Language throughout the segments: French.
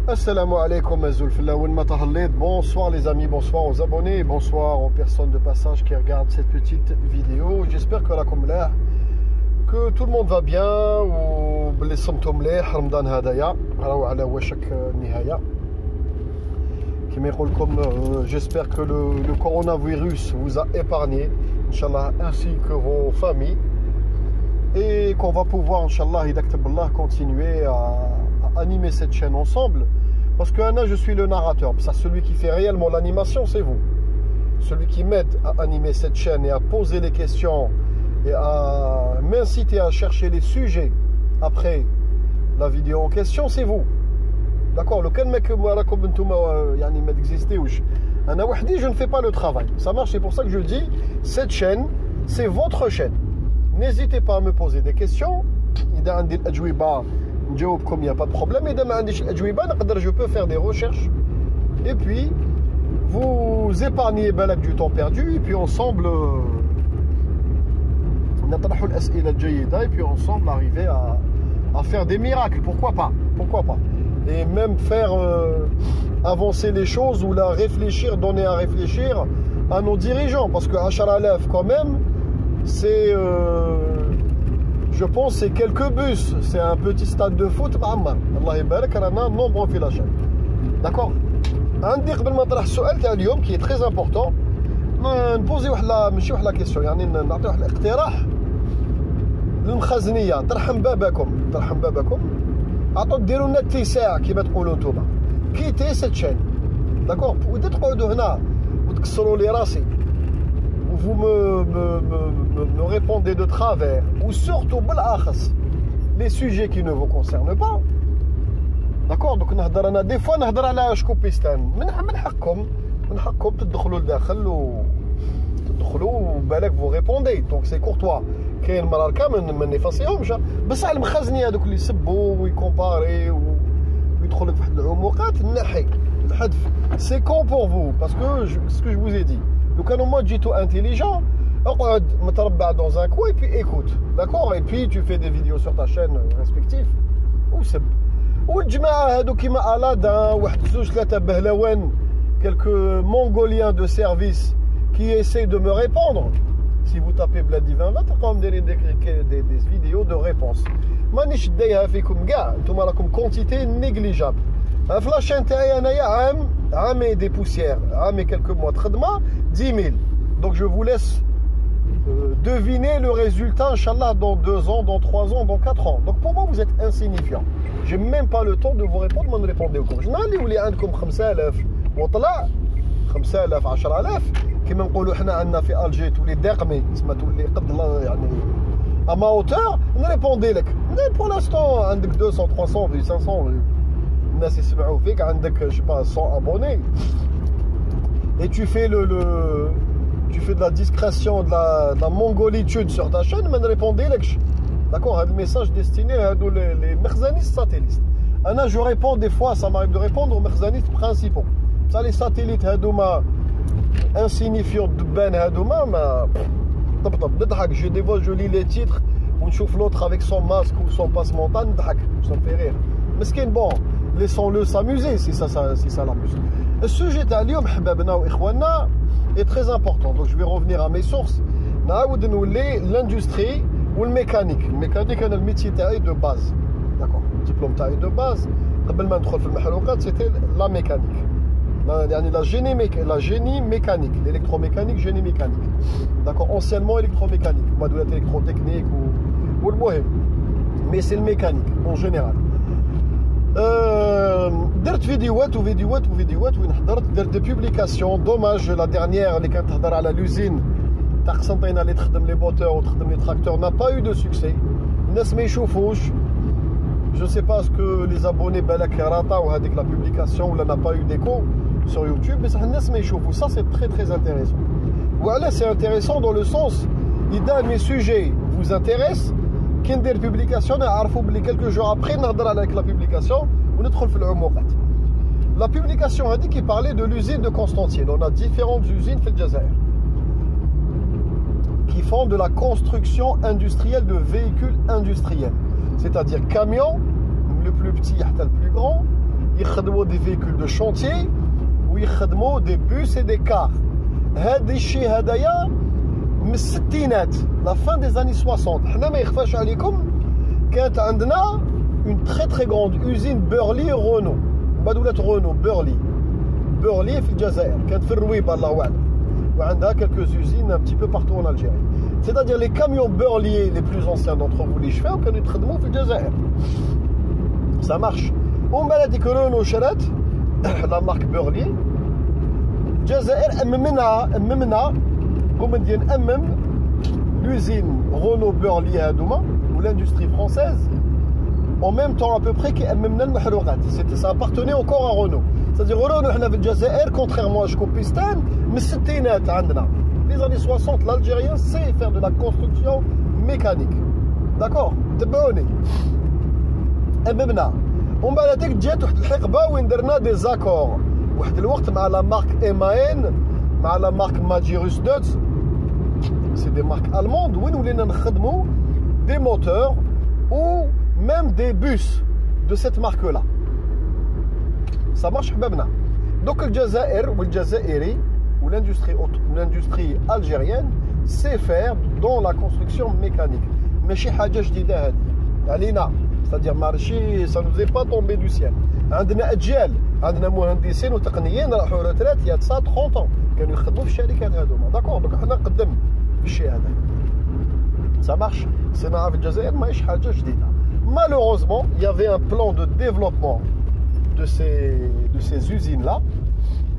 Assalamu alaikum azulfillah wal matahallid. Bonsoir les amis, bonsoir aux abonnés, bonsoir aux personnes de passage qui regardent cette petite vidéo. J'espère que tout le monde va bien ou les symptômes les Ramadan hadaya ala washak nihaya. J'espère que le coronavirus vous a épargné, Inch'Allah, ainsi que vos familles, et qu'on va pouvoir, Inch'Allah, continuer à animer cette chaîne ensemble. Parce que là, je suis le narrateur. Ça, celui qui fait réellement l'animation, c'est vous. Celui qui m'aide à animer cette chaîne et à poser les questions et à m'inciter à chercher les sujets après la vidéo en question, c'est vous. D'accord, je ne fais pas le travail. Ça marche, c'est pour ça que je dis, cette chaîne, c'est votre chaîne. N'hésitez pas à me poser des questions. Il y a comme il n'y a pas de problème. Je peux faire des recherches. Et puis, vous épargnez du temps perdu. Et puis ensemble, et puis ensemble arriver à faire des miracles. Pourquoi pas? Pourquoi pas? Et même faire avancer les choses ou donner à réfléchir à nos dirigeants. Parce que H.R.L.F. quand même, c'est, je pense, c'est quelques bus. C'est un petit stade de foot. Allah yabarak, rana nombre في la chaîne. D'accord. عندي قبل ما نطرح السؤال تاع اليوم qui est très important. نبوزي ماشي واحد لا كيسيون، يعني نعطي واحد الاقتراح للمخزنيه. ترحم بابكم عطوا ديروا لنا اتساع كما تقولوا نتوما كيتي سيت شين. داكور. وإذا تقعدوا هنا وتكسروا لي راسي vous me répondez de travers, ou surtout les sujets qui ne vous concernent pas. D'accord. Donc des fois نهضر على شكوبيستان. من حقكم تدخلوا لداخل تدخلوا بالك vous répondez. Donc c'est courtois. كاين مراركا ما نفاصيهمش، بصح المخزني هذوك اللي يسبوا ويكومباري ويدخل لك في واحد العمقات نحي الحذف. C'est con pour vous parce que ce que je vous ai dit. Donc à un moment جيتو intelligent, اقعد متربع dans un coin et puis écoute. D'accord. Et puis tu fais des vidéos sur ta chaîne respective وسب. والجماعه هادو كيما ألادان واحد زوج ثلاثه بهلوان quelques mongoliens de service qui essayent de me répondre. Si vous tapez Bladi 2020, تلقاهم دايرين des vidéos de réponse. مانيش دايها فيكم كاع، نتوما راكم كونتيتي نيجليجابل. في لا شين تاعي انايا عامي des poussières, عامي quelques mois de خدمه 10 000. Donc je vous laisse deviner le résultat, Inch'Allah, dans 2 ans, dans 3 ans, dans 4 ans. Donc pour moi, vous êtes insignifiant. J'ai même pas le temps de vous répondre, moi ne répondez au cours. Je n'ai pas dit عندكم 5000 وطلع 5000 10000 كما نقولوا حنا عندنا في الجي تولي داقمي تسمى تولي قد يعني à ma hauteur, ne répondez لك. Pour l'instant عندك 200 300 500 الناس يسمعوا فيك، عندك je sais pas 100 abonnés et tu fais tu fais de la discrétion, de la mongolitude sur ta chaîne, mais ne répondez pas. D'accord. Un message destiné à les merzanistes satellites. Anna, je réponds des fois, ça m'arrive de répondre aux merzanistes principaux. Ça, les satellites hadouma insignifiants de ben hadouma, j'ai des fois je lis les titres, on chauffe l'autre avec son masque ou son passe-montagne, ça me fait rire. Mais ce qui est bon, laissons-le s'amuser, si ça l'amuse. Le sujet d'Alium, est très important. Donc je vais revenir à mes sources. L'industrie ou le mécanique. Le mécanique est le métier de base. D'accord. Le diplôme de base. C'était la mécanique. La génie mécanique. L'électromécanique, génie mécanique. D'accord. Anciennement électromécanique. Moi, de l'électrotechnique ou le bohème. Mais c'est le mécanique en général. درت فيديوهات وين حضرت درت دي بوبليكاسيون. دوماج لا ديرنيير اللي كانت تهضر على لوزين تاع قسنطينه اللي تخدم لي موتور وتخدم لي تراكتور n'a pas eu de succès. الناس ما يشوفوش. Je sais pas ce que les abonnés بالك راتاو هذيك لا بوبليكاسيون ولا n'a pas eu d'écho sur YouTube, mais الناس ما يشوفوا. Ça c'est très très intéressant. Voilà, c'est intéressant dans le sens إذا mes sujets vous intéressent. كي ندير بوبليكاسيون نعرفوا بلي quelques jours après نهضر على la publication وندخل في العمقات. La publication a dit qu'il parlait de l'usine de Constantine. On a différentes usines في الجزائر qui font de la construction industrielle de véhicules industriels, c'est-à-dire camions, le plus petit حتى le plus grand, ils يخدموا des véhicules de chantier ويخدموا des bus et des cars. هذا الشيء هدايا من الستينات la fin des années 60. حنا ما يخفاش عليكم كانت عندنا une très très grande usine Burley Renault. بعد ولات Renault Burley في الجزائر، كانت في الرويبه الله اعلم، وعندها quelques usines un petit peu partout en Algérie. C'est-à-dire les camions Burley les plus anciens d'entre vous les chefs كانوا يخدموا في الجزائر. Ça marche. ومن بعد هذيك Renault شرات la marque Burley. الجزائر أممنا كوميديا نأمم l'usine Renault Burley هذوما ou l'industrie française en même temps à peu près كأممنا المحروقات. Ça appartenait encore à Renault. C'est-à-dire Renault حنا في الجزائر contrairement à Shkopistan من الستينات عندنا. Les années 60 l'Algérien sait faire de la construction mécanique. D'accord. تبعوني. أممنا. ومن بعد هذيك جات واحد الحقبة وين درنا دي زاكور. واحد الوقت مع لا مارك إيماين مع لا مارك ماجيروس دوتس سي دي مارك ألموند وين ولينا نخدمو دي موتور ou même des bus de cette marque là. Ça marche حبابنا. Donc الجزائر والجزائري ou l'industrie algérienne sait faire dans la construction mécanique. ماشي حاجة جديدة هذه علينا. C'est-à-dire marché ça nous est pas tombé du ciel. عندنا أجيال عندنا مهندسين وتقنيين راحوا روتريت il y a de ça 30 ans كانوا يخدموا في الشركات هذوما. داكور دونك حنا نقدم الشيء هذا. Ça marche. الصناعة في الجزائر ماهيش حاجة جديدة. Malheureusement, il y avait un plan de développement de ces usines-là.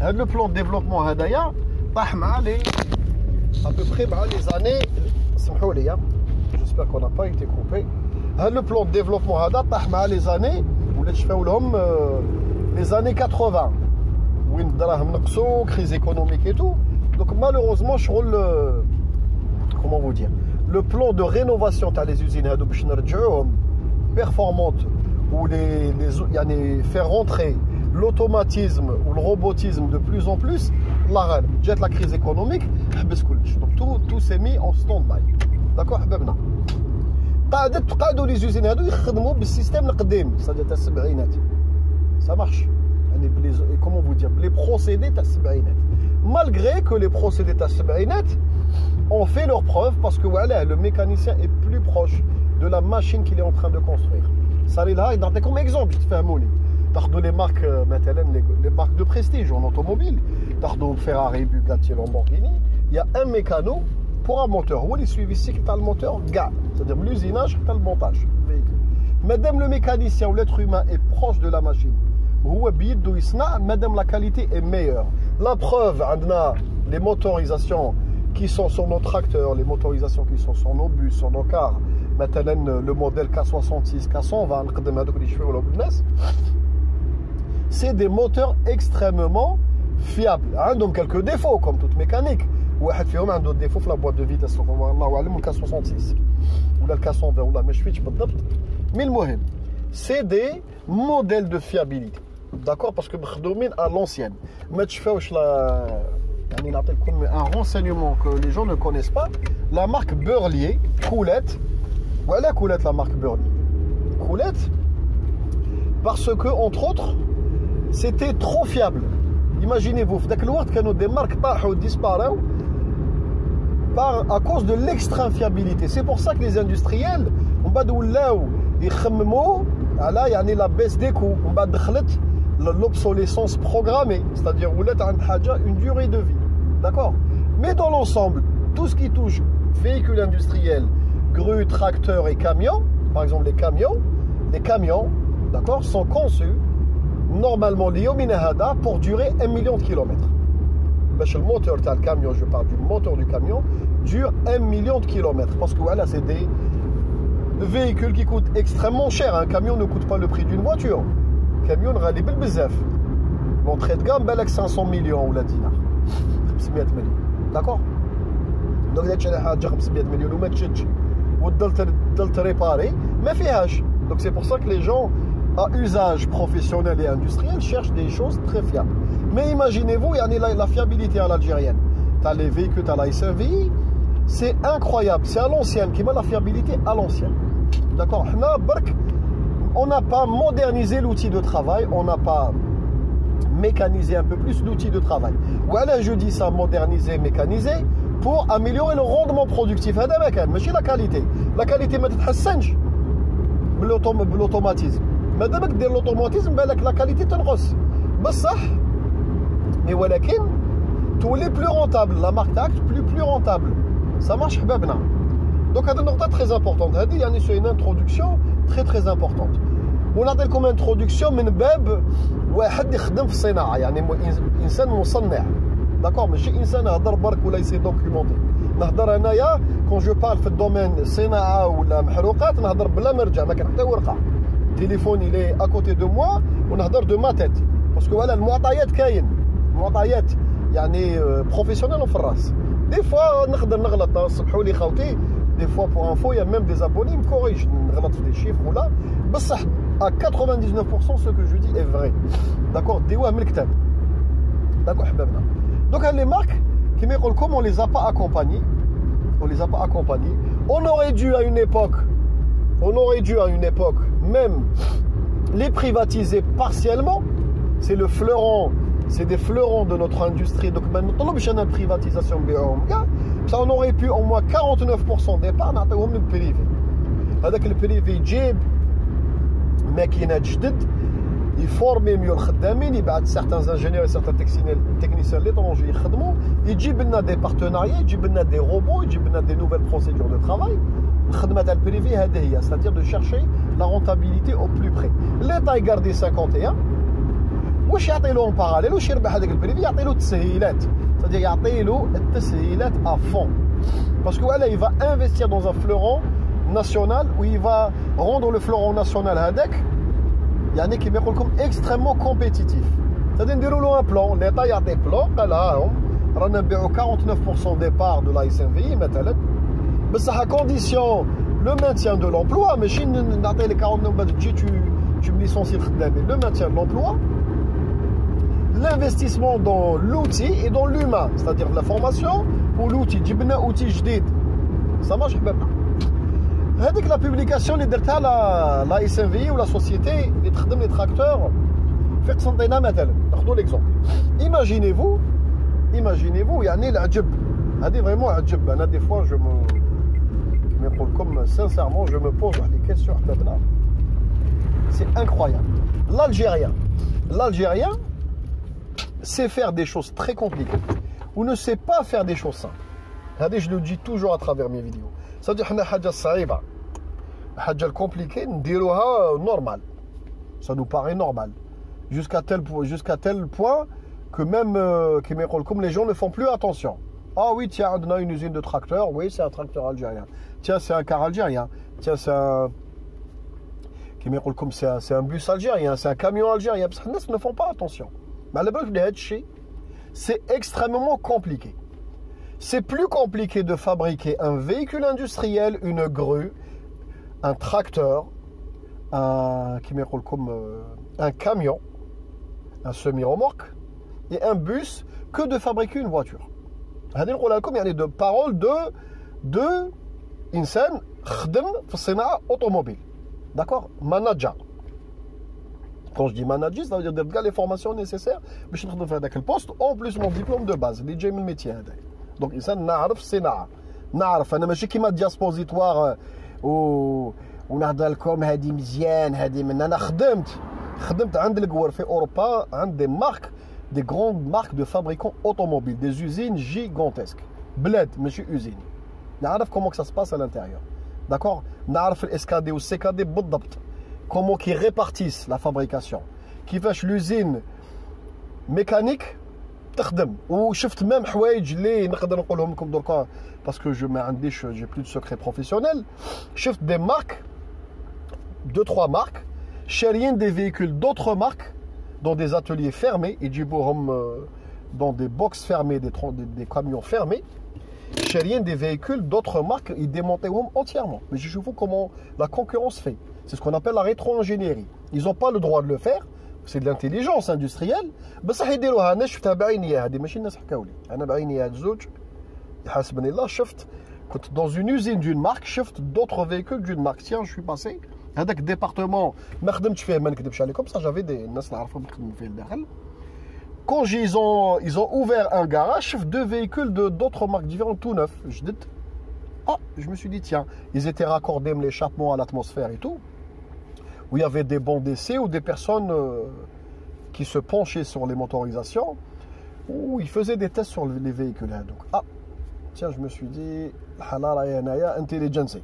Le plan de développement هدايا طاح مع les à peu près مع les années سمحوا لي j'espère qu'on n'a pas été coupé. Le plan de développement هذا طاح مع les années ولات شفاو لهم les années 80 وين الدراهم نقصوا crise économique et tout. Donc malheureusement شغل comment vous dire le plan de rénovation تاع les usines هادو باش نرجعوهم performantes ou يعني faire rentrer l'automatisme ou le robotisme de plus en plus الله غالب جات la crise économique حبس كلش. Donc tout s'est mis en stand-by. d'accord حبابنا. قعدوا لي زوزين هادو يخدموا بالسيستم القديم c'est-à-dire تاع السبعينات. ça marche يعني comment vous dire les procédés تاع السبعينات. malgré que les procédés تاع السبعينات ont fait leur preuve parce que voilà le mécanicien est plus proche de la machine qu'il est en train de construire. صار لها نعطيكم exemple تفهموني. تاخذوا les marques مثلا les marques de prestige en automobile تاخذوا Ferrari, Bugatti, Lamborghini, il y a un mécano pour un moteur هو اللي suivi السيكل تاع الموتور كاع c'est-à-dire l'usinage حتى المونتاج véhicule. Madame le mécanicien ou l'être humain est proche de la machine هو بيدو يصنع madame la qualité est meilleure. La preuve عندنا les motorisations qui sont sur nos tracteurs, les motorisations qui sont sur nos bus, sur nos cars. Maintenant, le modèle K66, K120, c'est des moteurs extrêmement fiables. Donc quelques défauts, comme toute mécanique. واحد فيهم عنده défaut في la boîte de vitesse. الله أعلم K66 ولا K120 ولا ما شفتش بالضبط. Mais المهم, c'est des modèles de fiabilité. D'accord, parce que مخدومين à l'ancienne. ما تشوفوش لا يعني نعطيكم un renseignement que les gens ne connaissent pas. La marque Burley, Coulette. Voilà Coulette, la marque Burley. Coulette, parce que, entre autres, c'était trop fiable. Imaginez-vous, des marques disparaissent à cause de l'extrême fiabilité. C'est pour ça que les industriels, ils la baisse des coûts, l'obsolescence programmée, c'est-à-dire une durée de vie. D'accord? Mais dans l'ensemble, tout ce qui touche véhicules industriels, grues, tracteurs et camions, par exemple les camions, d'accord, sont conçus normalement pour durer 1 million de kilomètres. Le moteur du camion, je parle du moteur du camion, dure 1 million de kilomètres. Parce que voilà, c'est des véhicules qui coûtent extrêmement cher. Un camion ne coûte pas le prix d'une voiture. Un camion râle بالبزاف. L'entrée de gamme, balak 500 millions ou la dinar. 500 millions. D'accord? Donc, il y a 500 millions ou ما وتضل réparer ما فيهاش. Donc c'est pour ça que les gens à usage professionnel et industriel cherchent des choses très fiables. Mais imaginez-vous, il y a la fiabilité à l'algérienne. Tu as les véhicules, tu as la SRVI, c'est incroyable, c'est à l'ancienne, qui met la fiabilité à l'ancienne. D'accord? on n'a pas modernisé l'outil de travail, on n'a pas mécaniser un peu plus l'outil de travail. Voilà, je dis ça, moderniser, mécaniser, pour améliorer le rendement productif. هذا ما كان ماشي la qualité ما تتحسنش بالautomatisme. ما دامك دير l'automatisme بالك la qualité تنقص بصح mais ولكن تولي plus rentable, la marque تاعك plus rentable. Ça marche حبابنا. Donc هذه النقطة très importante. هذه يعني c'est une introduction très importante. ونعطيكم introduction من باب واحد يخدم في الصناعه، يعني انسان مصنع، داكور، ماشي انسان يهضر برك ولا يسي دوكيومونتي. نهضر انايا كون جو بارل في الدومين صناعه ولا محروقات، نهضر بلا مرجع، ما كان حتى ورقه، تليفوني لي اكوتي دو موا ونهضر دو ما تيت، باسكو ولا المعطيات كاين، المعطيات يعني بروفيسيونيل في الراس. دي فوا نقدر نغلط، صبحوا لي خوتي، دي فوا بور انفو يا ميم دي زابوني مكوريج نغلط في دي شيفر ولا، بصح à 99% ce que je dis est vrai. D'accord, ديوه من الكتاب. D'accord, حبابنا. Donc les marques qui me comme on les a pas accompagnées. On les a pas accompagnées. On aurait dû à une époque même les privatiser partiellement. C'est le fleuron, c'est des fleurons de notre industrie. Donc maintenant on a une privatisation ça on aurait pu au moins 49% des parts نعطيهم للبريفي. هذاك البريفي يجيب ماكينات جدد، يفورمي ميو الخدامين، يبعث certains ingénieurs et certains techniciens l'étranger يخدموا، يجيب لنا دي بارتناريات، يجيب لنا دي روبو، يجيب لنا دي nouvelles procédures de travail. الخدمه تاع البريفي هذه هي، c'est-à-dire de chercher la rentabilité au plus près. l'État يقاردي 51 واش يعطي له en parallèle، واش يربح هذاك البريفي؟ يعطي له التسهيلات، c'est-à-dire يعطي له التسهيلات à fond. parce que voilà, il va investir dans un fleuron national où il va rendre le fleuron national هذاك يعني كيما يقول لكم extrêmement compétitif. c'est-à-dire نديروا له un plan، l'État يعطي بلان قال هاهم رانا نبيعوا 49% des parts de la SNVI مثلا، بصح à condition le maintien de l'emploi، ماشي نعطي لك 49 بعد تجي tu me licencies الخدامين. le maintien de l'emploi، l'investissement dans l'outil et dans l'humain، c'est-à-dire la formation ou l'outil. جيب لنا outil جديد. ça marche حبابنا. هذيك لا بوبليكاسيون اللي درتها لا اس ان في ولا سوسيتي اللي تخدم لي تراكتور في قسنطينه مثلا، ناخذوا ليكزومبل. ايماجينيفو يعني العجب، هذه فريمون عجب. انا دي فوا جو نقول لكم سانسيرمون جو مو بوز واحد لي كيسيون حبابنا، سي انكرويابل. l'Algérien sait faire des choses très compliquées ou ne sait pas faire des choses simples. هذه je le dis toujours à travers mes vidéos. c'est-à-dire حنا حاجه صعيبه، حاجه الكومبليكي نديروها نورمال، ça nous paraît normal jusqu'à tel point que même كيما يقول لكم les gens ne font plus attention. ah oui, tiens, on a une usine de tracteurs, oui, c'est un tracteur algérien, tiens, c'est un car algérien, tiens, c'est un كيما يقول لكم c'est un bus algérien, c'est un camion algérien. بصح الناس ne font pas attention. ما على بالك بهذا الشيء c'est extrêmement compliqué. C'est plus compliqué de fabriquer un véhicule industriel, une grue, un tracteur, un camion, un semi-remorque et un bus que de fabriquer une voiture. Il y a des paroles de insan خدم في الصناعة automobile. D'accord? Manager. Quand je dis manager, ça veut dire les formations nécessaires باش نخدم في هذاك البوست en plus mon diplôme de base اللي جاي من الميتي هذاك. دونك الانسان نعرف الصناعه، نعرف انا ماشي كيما دياسبوزيتوار ونهضر لكم هذه مزيان هذه من. انا خدمت عند الكوار في اوروبا عند دي مارك، دي غروند مارك دو فابريكون اوتوموبيل، دي زوزين جيغونتسك، بلاد ماشي اوزين. نعرف كومون سا سباس ا لانتيريور. داكور، نعرف الاس-كا-دي والسي-كا-دي بالضبط، كومون كي ريبارتيس لا فابريكاسيون، كيفاش لوزين ميكانيك تخدم. وشفت ميم حوايج اللي نقدر نقولهم لكم دركا باسكو جو ما عنديش جي بلو دو سكري بروفيسيونيل. شفت دي مارك 2-3 مارك شاريين دي فييكول دوطخ مارك dans des ateliers fermés يجيبوهم dans des box fermés, des camions fermés. شاريين des véhicules d'autres marques, ils démontaient entièrement. Mais je vois comment la concurrence fait. C'est ce qu'on appelle la rétro-ingénierie. Ils n'ont pas le droit de le faire. C'est de l'intelligence industrielle. بصح يديروها. أنا شفتها بعيني هذه ماشي الناس حكاولي. أنا بعيني هاد الزوج يحاسبني الله. شفت كنت dans une usine d'une marque. شفت d'autres véhicules d'une marque. Tiens, je suis passé. هذاك الديبارتمون ما خدمتش فيه ما نكذبش عليكم بصح جافي دي الناس نعرفهم يخدموا فيه لداخل. Quand ils ont ouvert un garage, deux véhicules d'autres marques différentes, tout neufs. Je me suis dit, tiens, ils étaient raccordés l'échappement à l'atmosphère et tout. Où il y avait des bons d'essai ou des personnes qui se penchaient sur les motorisations, où ils faisaient des tests sur les véhicules. Donc, tiens, je me suis dit, intelligence.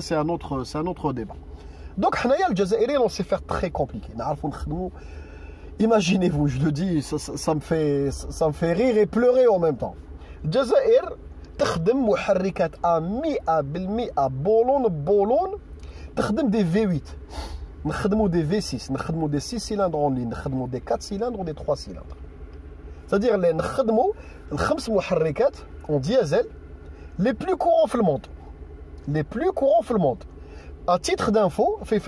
C'est un autre débat. Donc, le Jazairi, on sait faire très compliqué. Imaginez-vous, je le dis, ça me fait rire et pleurer en même temps. Jazair, تخدم محركات 100% بولون تخدم des V8 نخدموا des V6 نخدموا des 6 cylindres en ligne نخدموا des 4 cylindres ou des 3 cylindres. C'est-à-dire اللي نخدموا الخمس محركات en diesel les plus courants في الموند. Les plus courants في الموند. À titre d'info, في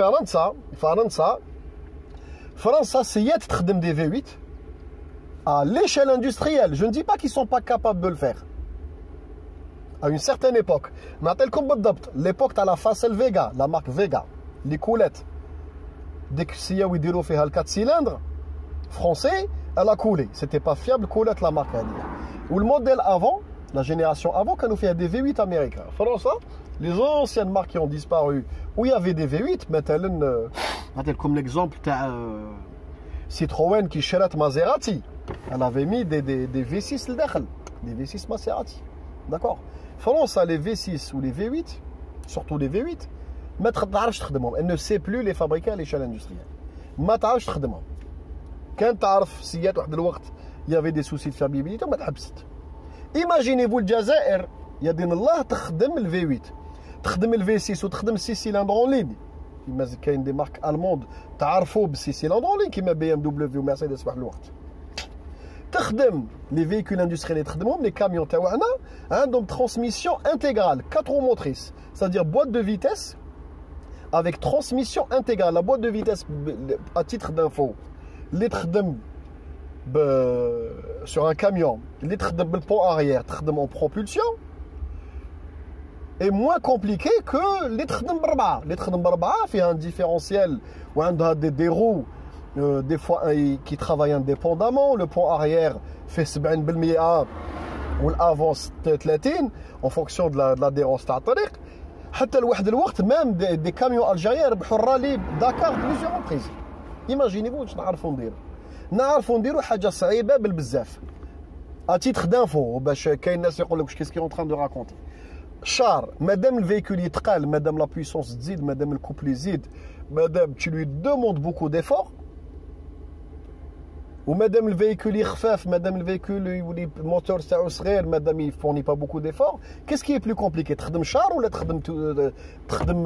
فرنسا سيات تخدم des V8 à l'échelle industrielle. Je ne dis pas qu'ils ne sont pas capables de le faire. À une certaine époque, l'époque de la Facel Vega, la marque Vega, les coulettes, dès que s'il y a le 4 cylindres français, elle a coulé. C'était pas fiable, coulette la marque. Ou le modèle avant, la génération avant, quand on fait des V8 américains. France, les anciennes marques qui ont disparu, où il y avait des V8, comme l'exemple Citroën qui chérait Maserati, elle avait mis des V6 des V6 Maserati. D'accord. France, les V6 ou les V8, surtout les V8, elle ne sait plus les fabriquer à l'échelle industrielle. Quand il y avait des soucis de fiabilité, imaginez-vous le Jazair, il y a des gens qui le V8, le V6 ou le 6 cylindres en ligne. Il y a des marques allemandes qui ont 6 cylindres en ligne, comme BMW ou Mercedes. Les véhicules industriels, les camions, ont transmission intégrale, 4 roues motrices, c'est-à-dire boîte de vitesse avec transmission intégrale. La boîte de vitesse, à titre d'info, sur un camion, le pont arrière, en propulsion, est moins compliqué que les Trdembarba. Les Trdembarba fait un différentiel où on a des roues. Des fois qui travaillent indépendamment, le pont arrière fait 70% ou l'avant 30 en fonction de l'adhérence de la tariq. Même des camions algériens ont rallye Dakar plusieurs reprises. Imaginez-vous, je نعرفوا نديروا حاجه صعيبه بالبزاف. À titre d'info, كاين الناس يقول لك qu'est-ce qu'ils sont en train de raconter. Char, madame le véhicule يتقال, madame la puissance تزيد, madame le couple يزيد, madame tu lui demandes beaucoup d'efforts. Ou madame le véhicule يخفف, madame le véhicule le moteur تاعو صغير, madame il fournit pas beaucoup d'efforts. Qu'est-ce qui est plus compliqué, تخدم char ولا تخدم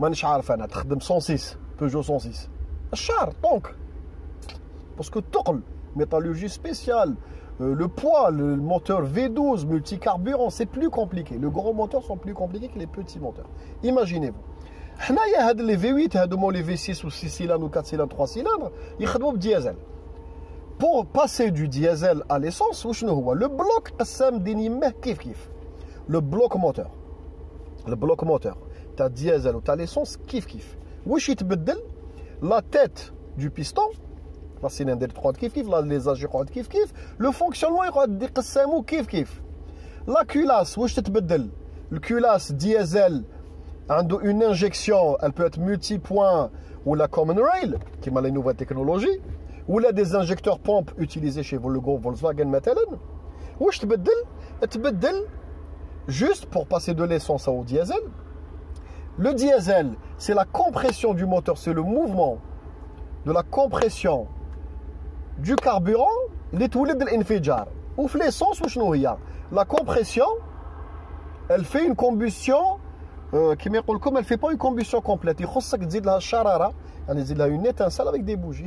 مانيش عارف انا, تخدم 106 Peugeot 106. Char donc parce que تقل métallurgie spéciale, le poids, le moteur V12 multicarburant, c'est plus compliqué. Les gros moteurs sont plus compliqués que les petits moteurs. Imaginez-vous. Les V8, les V6 ou 6 cylindres ou 4 cylindres, 3 cylindres, ils font du diesel. Pour passer du diesel à l'essence, le bloc le bloc moteur. Le bloc moteur. Tu as diesel ou tu as l'essence, kif kif. La tête du piston, la cylindre 3 kif kif, les agents kif kif, le fonctionnement est kif kif. La culasse, le culasse diesel, une injection, elle peut être multipoint ou la common rail, qui est les nouvelles technologies, ou là des injecteurs pompes utilisés chez le groupe Volkswagen Metalen. Ou je te juste pour passer de l'essence au diesel. Le diesel, c'est la compression du moteur, c'est le mouvement de la compression du carburant, les toulets de l'infijar. Ou l'essence, la compression, elle fait une combustion, elle ne fait pas une combustion complète. Il faut une étincelle avec des bougies.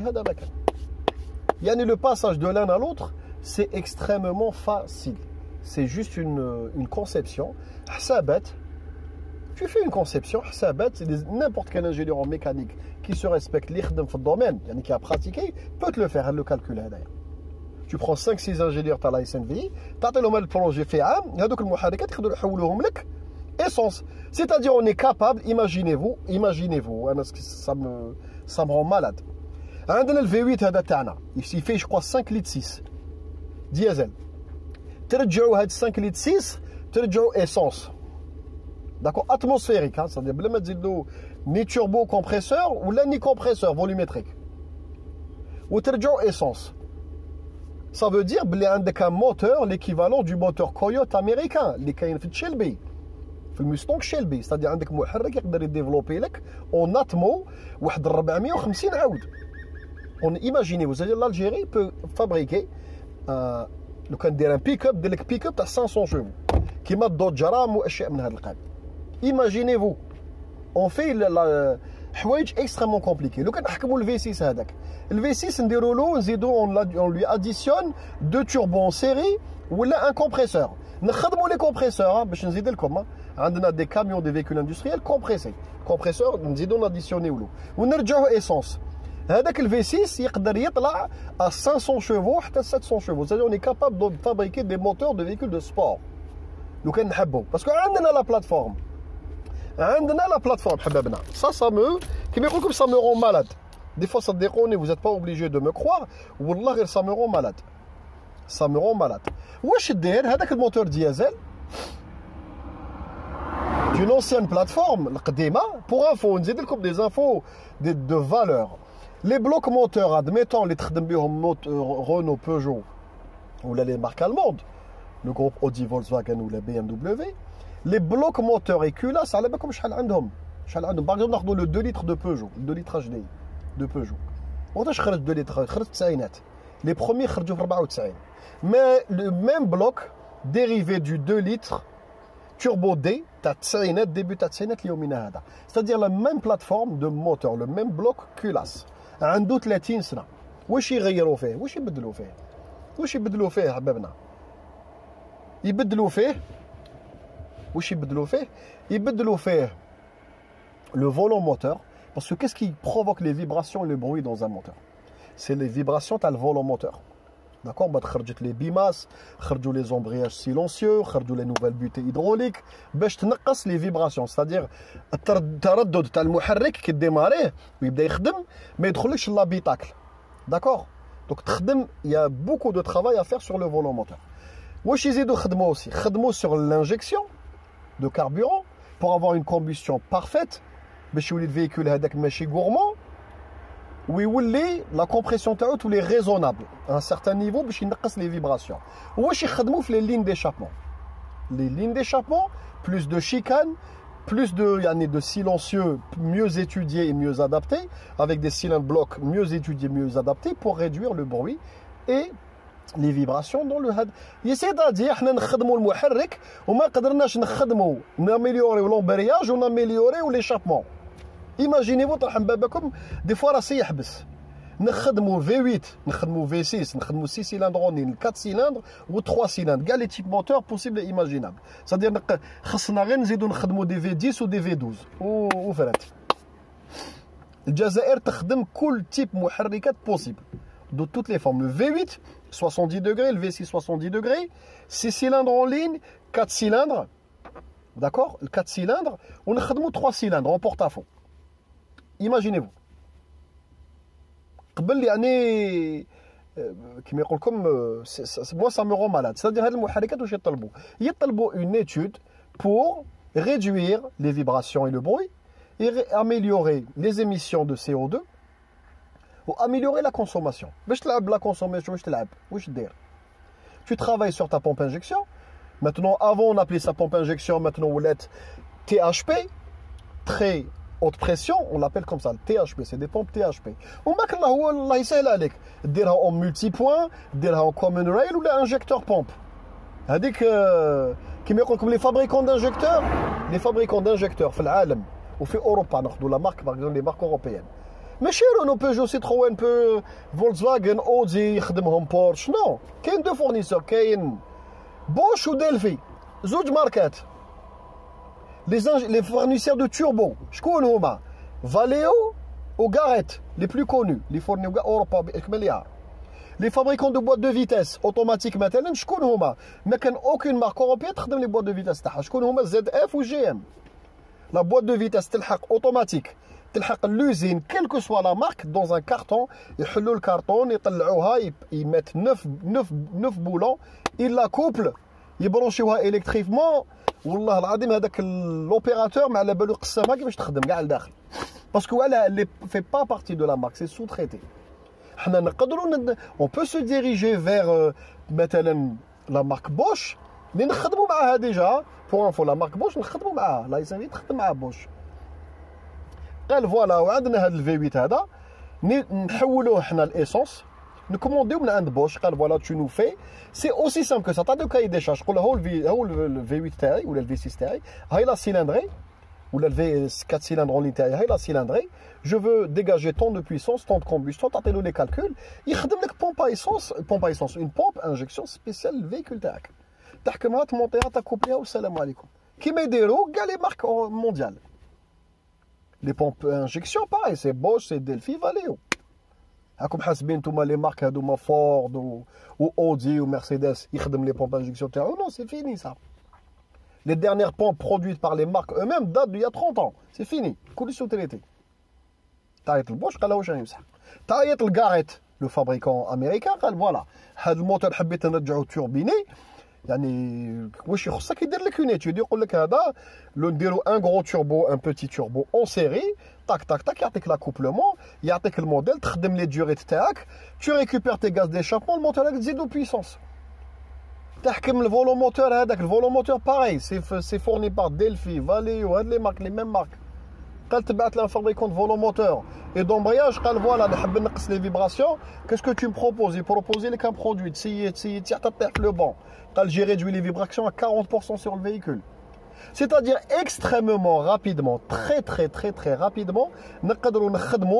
Le passage de l'un à l'autre, c'est extrêmement facile. C'est juste une conception. Tu fais une conception, n'importe quel ingénieur en mécanique qui se respecte, dans le domaine, qui a pratiqué, peut te le faire, le calculer d'ailleurs. Tu prends 5-6 ingénieurs à la SNVI, tu as le projet fait et essence. C'est-à-dire, on est capable, imaginez-vous, ça me rend malade. عندنا le V8 هذا تاعنا il fait je crois 5 litres 6 diesel. ترجعوا هاد 5 litres 6 ترجعوا essence. D'accord, atmosphérique, hein, c'est-à-dire بلا ما تزيد له ni turbo compresseur ولا ni compresseur volumétrique. وترجعوا essence. Ça veut dire بلي عندك un moteur l'équivalent du moteur Coyote américain اللي كاين في Shelby. في المستونج شيلبي. c'est-à-dire عندك محرك يقدر يديفلوبي لك اون اتمو واحد 450 عود. On imaginez, vous savez, l'Algérie peut fabriquer لو كان دير ان بيك اب دير لك بيك اب تاع 500 شوفو كيما الدوجرام واشياء من هذا القبيل. Imaginez-vous, on fait حوايج اكستريمون كومبليكي. لو كان نحكموا الفي 6 هذاك، الفي 6 نديروا له نزيدوا on lui additionne 2 turbos en série ولا un compresseur. نخدموا لي كومبريسور باش نزيد لكم. عندنا دي كاميون دي فيكول اندستريال كومبريسي، كومبريسور نزيدوا ناديسيونيو له ونرجعوا ايسونس. هذاك الفي 6 يقدر يطلع à 500 chevaux حتى 700 chevaux. C'est-à-dire on est capable de fabriquer des moteurs de véhicules de sport. لو كان نحبوا باسكو عندنا لا بلاتفورم. عندنا لا بلاتفورم حبابنا. Ça me كيما يقول لكم ça me rend malade. Des fois ça déconne, vous n'êtes pas obligé de me croire. والله غير ça me rend malade. Ça me rend malade. واش دير هذاك الموتور ديزل d'une ancienne plateforme القديمه. Pour info نزيد لكم des infos de valeur. Les blocs moteurs, admettons les تخدم بهم Renault, Peugeot ou les marques allemandes, le groupe Audi, Volkswagen ou la BMW, les blocs moteurs et culasse على بالكم شحال عندهم. Par exemple ناخذوا le 2 litres de Peugeot, 2 litres HDI de Peugeot. وقتاش خرج 2 litres؟ خرج في التسعينات. Les premiers خرجوا في 94. Mais le même bloc dérivé du 2 litres turbo D تاع التسعينات début تاع التسعينات ليومنا هذا. C'est-à-dire la même plateforme de moteur, le même bloc culasse. عنده 30 سنه. واش يغيروا فيه؟ واش يبدلوا فيه؟ واش يبدلوا فيه حبابنا؟ يبدلوا فيه واش يبدلوا فيه؟ يبدلوا فيه le volant moteur. Parce que qu'est-ce qui provoque les vibrations et le bruit dans un moteur? C'est les vibrations تاع le volant moteur. D'accord, بعد خرجت les bimas, خرجوا les embrayages silencieux, خرجوا les nouvelles butées hydrauliques باش تنقص les vibrations. C'est-à-dire التردد تاع المحرك كي ديماريه ويبدا يخدم ما يدخلكش لابيتاكل. D'accord, donc تخدم il y a beaucoup de travail à faire sur le volant moteur. واش يزيدوا خدموا aussi خدموا sur l'injection de carburant pour avoir une combustion parfaite باش يولي الفيكول هذاك ماشي gourmand. Oui, la compression تاعو تولي raisonnable à un certain niveau باش ينقص les vibrations. واش يخدموا في les lignes d'échappement. Les lignes d'échappement, plus de chicane, plus de silencieux mieux étudiés et mieux adaptés, avec des cylindres blocs mieux étudiés, mieux adaptés pour réduire le bruit et les vibrations dans le HUD. C'est-à-dire حنا نخدموا المحرك وما قدرناش نخدموا ناميليوريو l'embrayage ou ناميليوريو l'échappement. Imaginez-vous طرح بابكم دي فوا راسي يحبس نخدموا V8 نخدموا V6 نخدموا 6 cylindres en ligne 4 cylindres ou 3 cylindres كاع لي تيب موتور بوسيبل ايماجينابل. c'est-à-dire خصنا غير نزيدوا نخدموا دي V10 و دي V12 وفرات. الجزائر تخدم كل تيب محركات بوسيبل de toutes les formes. Le V8 70 degrés, le V6 70 degrés, 6 cylindres en ligne, 4 cylindres. D'accord, 4 cylindres, on a 3 cylindres en porte-à-faux. Imaginez-vous. Moi ça me rend malade. C'est-à-dire une étude pour réduire les vibrations et le bruit et améliorer les émissions de CO2 ou améliorer la consommation. La consommation, tu travailles sur ta pompe injection. Maintenant, avant on appelait ça pompe injection, maintenant on l'appelle THP, très haute pression, on l'appelle comme ça, le THP, c'est des pompes THP. On va en multipoint, en common rail ou l'injecteur pompe. C'est-à-dire comme les fabricants d'injecteurs, في العالم وفي أوروبا ناخذوا la marque, par exemple les marques européennes. ماشي Renault, Peugeot, Citroën, Volkswagen, Audi يخدمهم Porsche, non. كاين دو فورنيسور, كاين Bosch ou Delphi, زوج ماركات. Les fournisseurs de turbo, شكون هما؟ Valeo ou Garrett, les plus connus, les fournisseurs Europa بالكمل. Les fabricants de boîtes de vitesse automatiques مثلا شكون هما؟ ما كان aucune marque européenne تخدم les boîtes de vitesse تاعها. شكون هما؟ ZF و GM. La boîte de vitesse تلحق automatique تلحق l'usine quelle que soit la marque dans un carton. يحلوا الكرتون يطلعوها ils mettent 9 boulons ils la couplent يبرونشيوها électriquement. والله العظيم هذاك l'opérateur ما على بالو يقسمها كيفاش تخدم كاع لداخل. Parce que voilà, elle ne fait pas partie de la marque, c'est sous-traité. On peut se diriger vers la marque Bosch, mais nous avons déjà, pour info, la marque Bosch, nous avons la SNV, nous avons Bosch. Voilà, on a le V8, nous avons l'essence, nous commandons un Bosch, voilà, tu nous fais. C'est aussi simple que ça. Tu as deux cahiers des charges. Le V8 ou le V6, il la cylindrée. Ou le V4 cylindres en l'intérieur, la cylindrée, je veux dégager tant de puissance, tant de combustion, tu as les calculs, il خدم لك pompe à essence, une pompe à injection spéciale le véhicule تاعك. تحكمها تمونطيها تكوبليها والسلام عليكم. كيما يديروا كاع les marques mondiales. Les pompes à injection pareil, c'est Bosch, c'est Delphi, Valeo. راكم حاسبين نتوما les marques هذوما Ford ou Audi ou Mercedes يخدم les pompes à injection تاعو. Non, c'est fini ça. Les dernières pompes produites par les marques eux-mêmes datent d'il y a 30 ans. C'est fini. Coulé sous traité. Taït le Bosch, قال واش غيمسح. Taït le Garrett, le fabricant américain, قال voilà. هذا الموتور حبيت نرجعو توربيني. يعني واش يخصك يدير لك une étude يقول لك هذا لو نديرو un gros turbo, un petit turbo en série. Tac tac tac يعطيك l'accouplement, يعطيك الموديل, تخدم les durées تاعك, tu récupères tes gaz d'échappement, le moteur تزيدو puissance. Le volomoteur, le volomoteur pareil, c'est fourni par Delphi, Valeo, les marques, les mêmes marques. Quand tu bats un fabricant de volomoteur et d'embrayage, quand voilà, les vibrations, qu'est-ce que tu me proposes? Il propose qu'un produit, le bon. Quand j'ai réduit les vibrations à 40% sur le véhicule. C'est-à-dire extrêmement rapidement, très rapidement,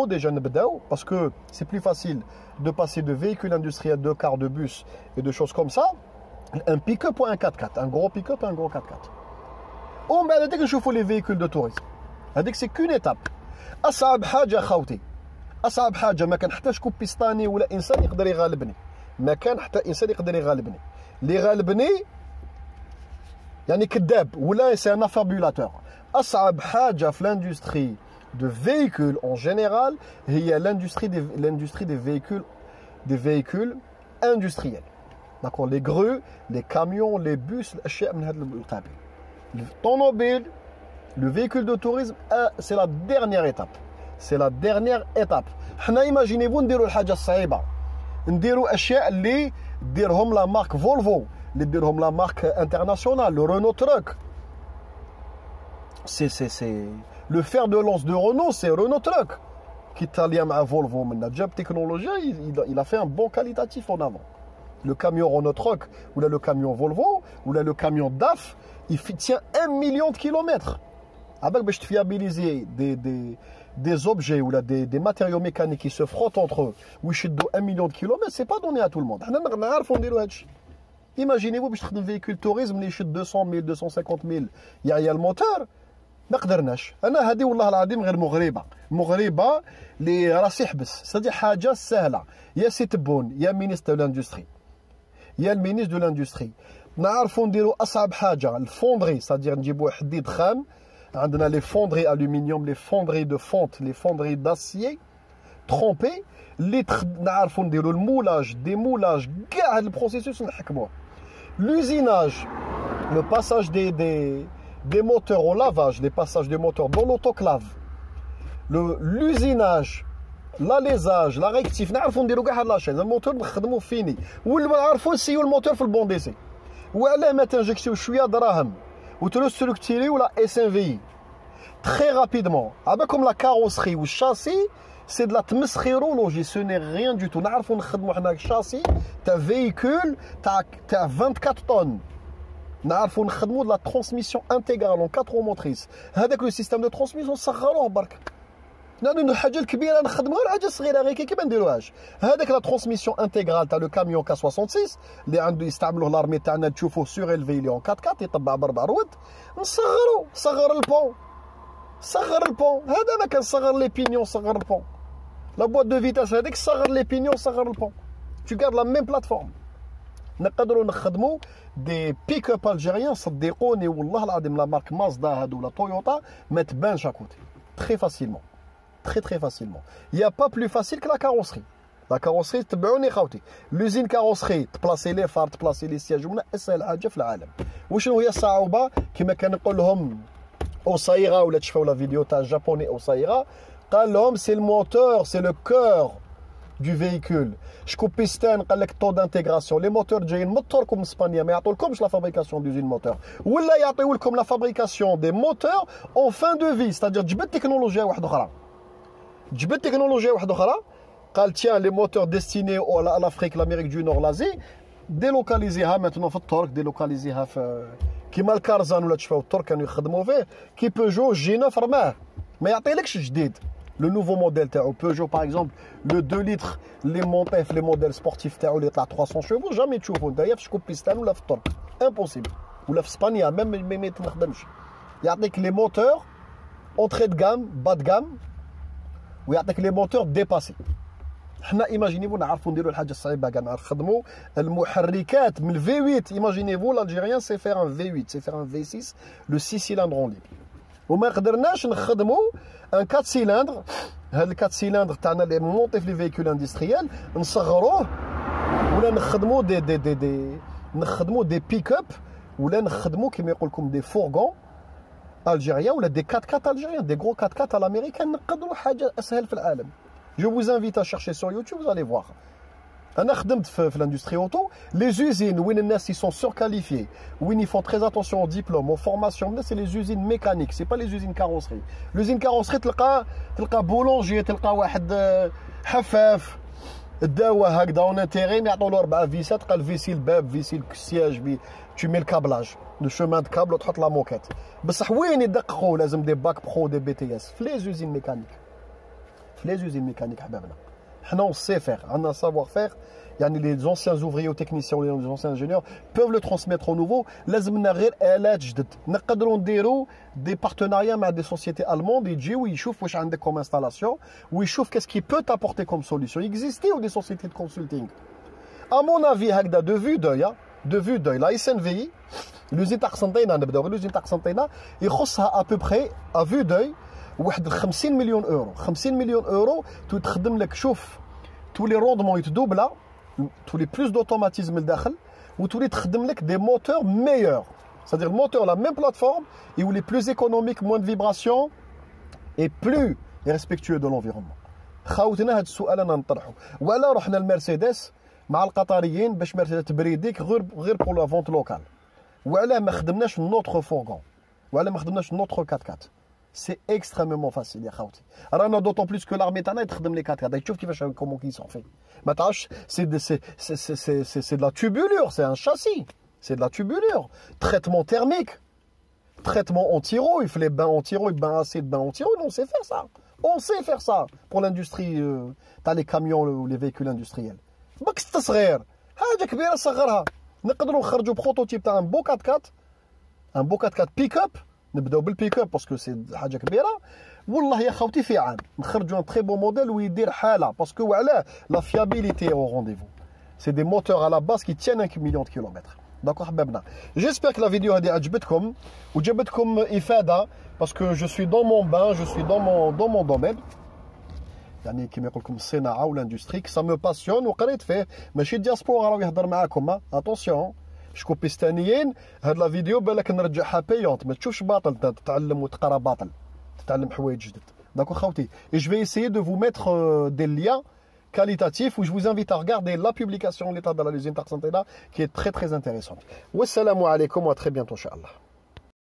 déjà parce que c'est plus facile de passer de véhicules industriels, de cars, de bus et de choses comme ça. Un pick-up ou un 4x4, un gros pick-up et un gros 4x4. On va dire que je fais les véhicules de tourisme. C'est qu'une étape. أصعب حاجة خوتي. أصعب حاجة ما كان حتى شكون بيستاني ولا إنسان يقدر يغالبني. ما كان حتى إنسان يقدر يغالبني. اللي غالبني يعني كذاب ولا c'est un affabulateur. أصعب حاجة في l'industrie de véhicules en général هي l'industrie des véhicules industriels. D'accord, les grues, les camions, les bus, le automobile, le véhicule de tourisme, c'est la dernière étape. C'est la dernière étape. Imaginez-vous, نديروا الحاجة الصعيبة. نديروا أشياء اللي ديرهم la marque Volvo, اللي ديرهم la marque internationale, le Renault Truck. C'est le fer de lance de Renault, c'est Renault Truck. Qui italien à Volvo, maintenant, Job Technologie, il a fait un bon qualitatif en avant. Le camion Renault Truck, ou là le camion Volvo, ou là le camion DAF, il tient 1 million de kilomètres. Avec de fiabiliser des objets ou là des matériaux mécaniques qui se frottent entre eux, où ils chutent 1 million de kilomètres, c'est pas donné à tout le monde. Imaginez-vous, un véhicule tourisme, il chute 200 000, 250 000, il y a le moteur. ما قدرناش انا هذه والله العظيم غير مغربه اللي راسي يحبس صدق حاجه سهله يا سي تبون يا مينيستر دو لاندستري يا المينيستر دو لاندستري نعرفوا نديروا اصعب حاجه الفوندري صدق نجيبوا حديد خام عندنا لي فوندري الومنيوم لي فوندري دو فونت لي فوندري داسيي ترومبي اللي نعرفوا نديروا المولاج دي مولاج كاع هذا البروسيسوس نحكموه l'usinage le passage des moteurs au lavage, les passages des moteurs dans l'autoclave, l'usinage, l'alésage, la rectif, نعرفوا نديروا كاع هاد لاشين الموتور نخدموه فيني واللي ما نعرفوا نسيو الموتور في البون ديسي وعلاه ما تنجكسيو شويه دراهم وتروستركتيريو لا اس ان في très rapidement avec la carrosserie ou le châssis c'est de la tmeskhirologie ce n'est rien du tout نعرفوا نخدموا حنا الشاسي تاع véhicule تاع 24 tonnes نعرفوا نخدموا de la transmission intégrale en 4 roues motrices هذاك لو سيستيم دو ترانسميسيون صغروه برك نادو الحاجه الكبيره نخدموها الحاجه الصغيره غير كيف ما نديروهاش هذاك لا ترانسميسيون انتيغرال تاع لو كاميون كا 66 اللي عنده يستعملوه لارمي تاعنا تشوفوه سور الفي لي اون 4 4 يطبع باربع رواد صغر البون هذا ما كان صغر لي بينيون صغر البون لا بوات دو فيتاس هذيك صغر لي بينيون صغر البون tu gardes la même plateforme. نقدروا نخدموا دي بيك اب الجيريان صدقوني والله العظيم لا مارك مازدا هادو ولا تويوتا ما تبانش اكوتي très facilement très facilement. Il n'y a pas plus facile que la carrosserie. La carrosserie تبعوني خاوتي لوزين كاروسري تبلاصي لي فار تبلاصي لي سياج ومن اسهل حاجه في العالم. وشنو هي الصعوبه كما كان نقول لهم اوسايرا ولا تشوفوا لا فيديو تاع الجابوني اوسايرا قال لهم سي الموتور سي لو كور du véhicule. شكون بيستان قال لك طو دانتيغراسيون لي موتور جايين من الترك ومن اسبانيا ما يعطولكمش لا فابريكاسيون دوزين موتور ولا يعطيو لكم لا فابريكاسيون دي موتور اون فان دو في ستادير جبت تكنولوجيا واحده اخرى قال تيان لي موتور ديستيني à l'Afrique, l'Amérique du Nord, l'Asie ديلوكاليزيها ماتنو في الترك ديلوكاليزيها في كيما الكارزان ولا تشوفوا الترك كانوا يخدموا فيه كي بيجو جينا في رماه ما يعطيلكش جديد. Le nouveau modèle تاعو Peugeot par exemple le 2 litres les montés في les modèles sportifs تاعو اللي يطلع 300 chevaux jamais تشوفوا نتايا في شكون بيستان ولا في الترك impossible ولا في اسبانيا même ما تخدمش يعطيك لي موتور entrée de gamme bas de gamme ويعطيك لي موتور ديباسي. حنا ايماجينيفو نعرفوا نديروا الحاجه الصعيبه كاع نخدموا المحركات من في 8 ايماجينيفو l'Algérien sait faire un V8 c'est faire un V6 le 6 cylindres en libre وما قدرناش نخدموا ان 4 سيلندر. هاد ال 4 سيلندر تاعنا اللي مونطي في لي فيكول اندستريال نصغروه ولا نخدموا نخدموا دي بيك اب ولا نخدموا كيما يقول لكم دي فورغون الجيريان ولا دي 4 4 الجيريان دي غرو 4 4 الامريكان نقدروا حاجه اسهل في العالم. Je vous invite à chercher sur YouTube, vous allez voir. أنا خدمت في l'industrie auto, les usines où ils sont surqualifiés, où ils font très attention au diplôme, aux formations, c'est les usines mécaniques, c'est pas les usines carrosserie. L'usine carrosserie تلقى boulanger, تلقى واحد حفاف الدواء هكذا اون انتيريم يعطوا له 4 فيسات تلقى الفيسي الباب فيسي السياج tu mets le câblage le chemin de câble وتحط لا موكيت. بصح وين يدققوا لازم دي باك برو دي بي تي اس في les usines mécaniques. Les usines mécaniques حبابنا حنا on sait faire عندنا savoir faire يعني les anciens ouvriers ou techniciens ou les anciens ingénieurs peuvent le transmettre au nouveau. لازمنا غير آلات جدد نقدروا نديروا des partenariats مع des sociétés allemandes يجيو يشوف واش عندك comme installation ويشوف qu'est-ce qui peut t'apporter comme solution. Il existe ou des sociétés de consulting à mon avis هكذا de vue d'œil la SNVI l'usine تاع قسنطينة نبداو l'usine تاع قسنطينة يخصها à peu près à vue d'œil واحد 50 مليون اورو 50 مليون اورو تخدم لك شوف تولي روندمون يتدوبلا تولي بلوس دوتوماتيزم لداخل وتولي تخدم لك دي موتور ميور c'est-à-dire le moteur la même plateforme يولي بلوس ايكونوميك moins de vibrations et plus respectueux de l'environnement. خاوتنا هذا السؤال انا نطرحه ولا رحنا المرسيدس مع القطريين باش مرسيدس تبريديك غير بور لا فونت لوكال وعلاه ما خدمناش نوتر فورغون وعلاه ما خدمناش نوتر 4 4. C'est extrêmement facile يا خاوتي رانا d'autant plus que l'armée تاعنا تخدم لي 4 4 تشوف كيفاش comment ils sont faits ما تعرفش c'est de la tubulure c'est un châssis c'est de la tubulure traitement thermique traitement anti-rouille il fait les bains anti-rouille bains acide bains anti-rouille on sait faire ça pour l'industrie تاع les camions ou les véhicules industriels باك التصغير حاجه كبيره صغرها نقدروا نخرجوا بروتوتيب تاع ان بو 4 4 ان بو 4 4 بيك اب نبداو بالبيك اب باسكو سي حاجه كبيره والله يا خوتي في عام نخرجوا ان تري بون موديل ويدير حاله باسكو وعلاه لا فيابيليتي او رونديفو سي دي موتور على باس كي تيان 1 مليون كيلومتر. دونك حبابنا جيسبر كو لا فيديو هذه عجبتكم وجابتكم افاده باسكو جو سوي دون مون بان جو سوي دون مون دومين يعني كيما يقول لكم الصناعه والاندستري سا مو باسيون وقريت فيه ماشي دياسبورا راه يهضر معاكم اتونسيون شكون بيستانيين هاد لا فيديو بالك نرجعها بايونت ما تشوفش باطل تتعلم وتقرا باطل تتعلم حوايج جدد. داكو خوتي je vais essayer de vous mettre des liens qualitatifs où je vous invite à regarder la publication l'état de la usine تاع قسنطينة qui est très intéressante. Wassalamu alaikum wa très bientôt inchallah.